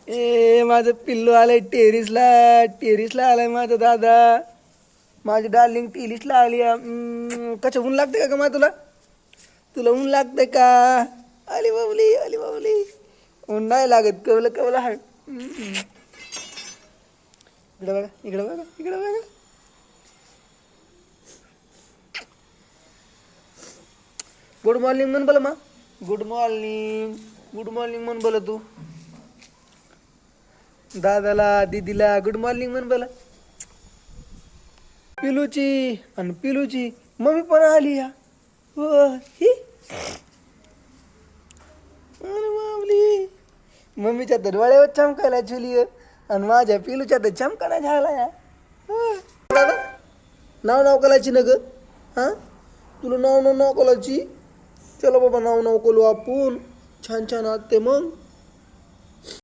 माझं पिल्लू आलंय टेरिसला. टेरिसला आलाय माझा दादा. माझी डार्लिंग टेरिसला आली. कशा ऊन लागते का मा तुला? तुला ऊन लागतंय का? आली बाबली, आली बाबली. ऊन नाही लागत. कवलं कवलं हाय. इकडे बघा, इकडे बघा, इकडे बघा. गुड मॉर्निंग म्हण बोला मा. गुड मॉर्निंग, गुड मॉर्निंग म्हण बोला तू. दादाला दीदीला गुड मॉर्निंग म्हण बोला. पिलूची आणि पिलूची मम्मी पण आली या. हो ही अरे बाबली. मम्मीच्या तर डोळ्यावर चमकायला चुली आणि माझ्या पिलूच्या तर चमकाना झाला या. दादा नाव नाव कलाची न ग. हां तुला नाव नाव नाव कलाची. चला बाबा नाव नाव करू आपण. छान छान आते मग.